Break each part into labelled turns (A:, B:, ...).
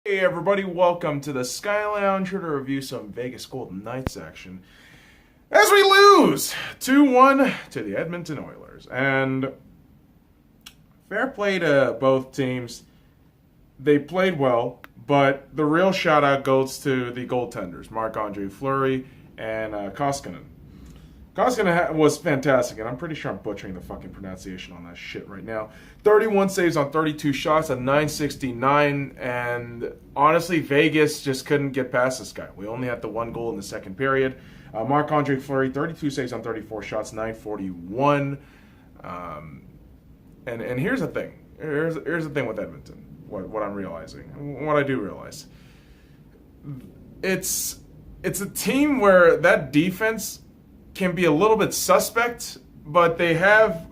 A: Hey everybody, welcome to the SkyLounge, here to review some Vegas Golden Knights action as we lose 2-1 to the Edmonton Oilers. And fair play to both teams. They played well, but the real shout out goes to the goaltenders, Marc-Andre Fleury and Koskinen. Koskinen was fantastic, and I'm pretty sure I'm butchering the fucking pronunciation on that shit right now. 31 saves on 32 shots, a .969, and honestly, Vegas just couldn't get past this guy. We only had the one goal in the second period. Marc-Andre Fleury, 32 saves on 34 shots, .941. And here's the thing. Here's the thing with Edmonton, what I'm realizing, what I do realize. It's a team where that defense can be a little bit suspect, but they have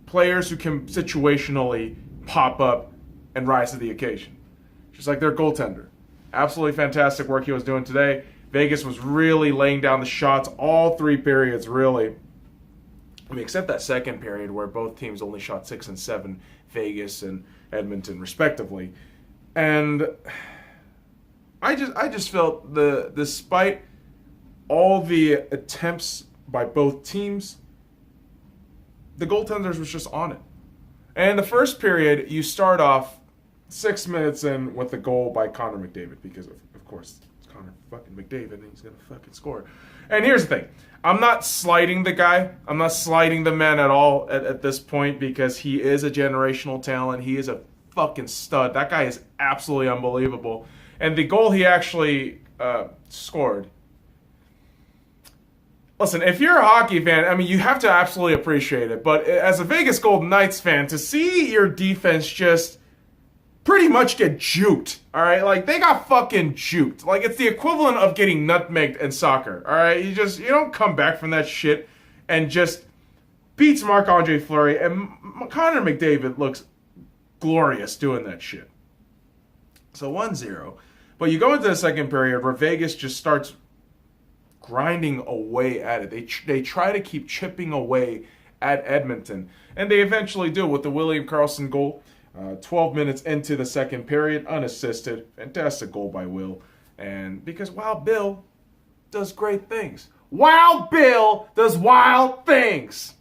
A: players who can situationally pop up and rise to the occasion. Just like their goaltender. Absolutely fantastic work he was doing today. Vegas was really laying down the shots all three periods, really. I mean, except that second period where both teams only shot 6 and 7, Vegas and Edmonton, respectively. And I just felt despite all the attempts by both teams, the goaltenders was just on it. And the first period, you start off 6 minutes in with a goal by Connor McDavid, because of course it's Connor fucking McDavid and he's gonna fucking score. And here's the thing, I'm not slighting the guy, I'm not slighting the man at all at this point, because he is a generational talent, he is a fucking stud. That guy is absolutely unbelievable. And the goal he actually scored, listen, if you're a hockey fan, I mean, you have to absolutely appreciate it. But as a Vegas Golden Knights fan, to see your defense just pretty much get juked, all right? Like, they got fucking juked. Like, it's the equivalent of getting nutmegged in soccer, all right? You don't come back from that shit and just beats Marc-Andre Fleury. And Connor McDavid looks glorious doing that shit. So 1-0. But you go into the second period where Vegas just starts grinding away at it. They try to keep chipping away at Edmonton, and they eventually do with the William Karlsson goal. 12 minutes into the second period, unassisted, fantastic goal by Will. And because Wild Bill does great things. Wild Bill does wild things.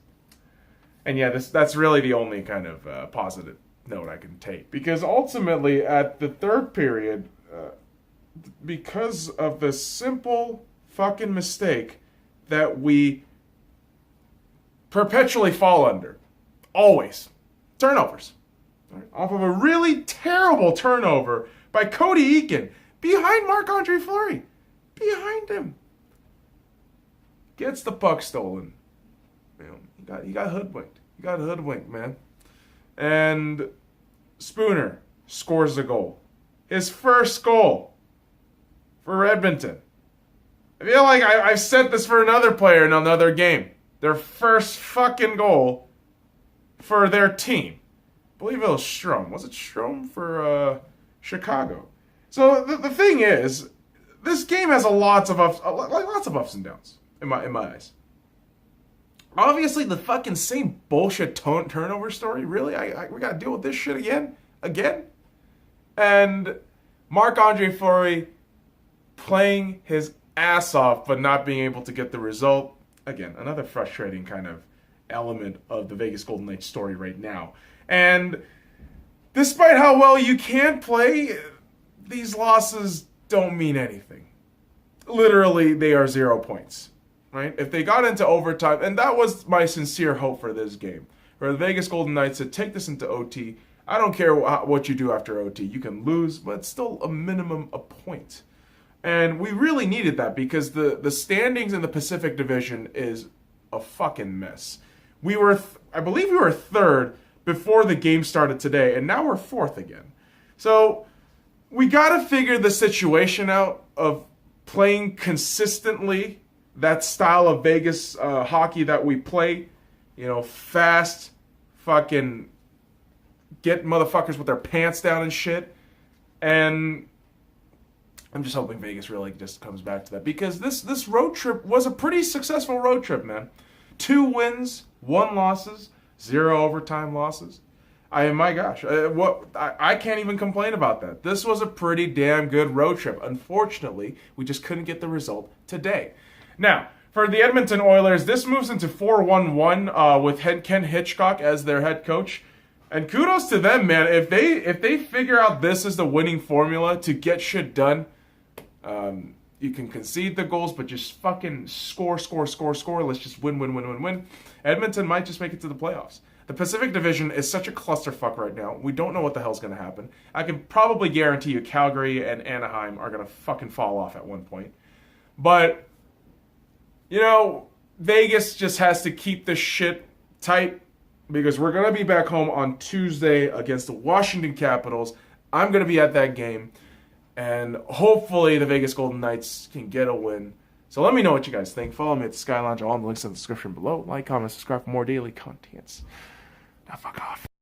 A: And yeah, that's really the only kind of positive note I can take, because ultimately at the third period, because of the simple fucking mistake that we perpetually fall under. Always. Turnovers. Right? Off of a really terrible turnover by Cody Eakin. Behind Marc-Andre Fleury. Behind him. Gets the puck stolen. You know, he got hoodwinked. He got hoodwinked, man. And Spooner scores the goal. His first goal for Edmonton. I feel like I've said this for another player in another game. Their first fucking goal for their team. I believe it was Strome. Was it Strome for Chicago? So the thing is, this game has lots of ups and downs in my eyes. Obviously, the fucking same bullshit turnover story. Really, we gotta deal with this shit again. And Marc-Andre Fleury playing his ass off, but not being able to get the result. Again, another frustrating kind of element of the Vegas Golden Knights story right now. And despite how well you can play, these losses don't mean anything. Literally, they are 0 points, right? If they got into overtime, and that was my sincere hope for this game, where the Vegas Golden Knights said, take this into OT. I don't care what you do after OT. You can lose, but it's still a minimum a point. And we really needed that, because the standings in the Pacific Division is a fucking mess. I believe we were third before the game started today, and now we're fourth again. So we got to figure the situation out of playing consistently that style of Vegas hockey that we play. You know, fast, fucking get motherfuckers with their pants down and shit. And I'm just hoping Vegas really just comes back to that, because this road trip was a pretty successful road trip, man. 2 wins, 1 losses, 0 overtime losses. My gosh, I can't even complain about that. This was a pretty damn good road trip. Unfortunately, we just couldn't get the result today. Now, for the Edmonton Oilers, this moves into 4-1-1 with Ken Hitchcock as their head coach. And kudos to them, man. If they figure out this is the winning formula to get shit done, you can concede the goals, but just fucking score. Let's just win. Edmonton might just make it to the playoffs. The Pacific Division is such a clusterfuck right now. We don't know what the hell's going to happen. I can probably guarantee you Calgary and Anaheim are going to fucking fall off at one point. But, you know, Vegas just has to keep this shit tight because we're going to be back home on Tuesday against the Washington Capitals. I'm going to be at that game. And hopefully the Vegas Golden Knights can get a win. So let me know what you guys think. Follow me at the SkyLounge. All the links in the description below. Like, comment, subscribe for more daily contents. Now fuck off.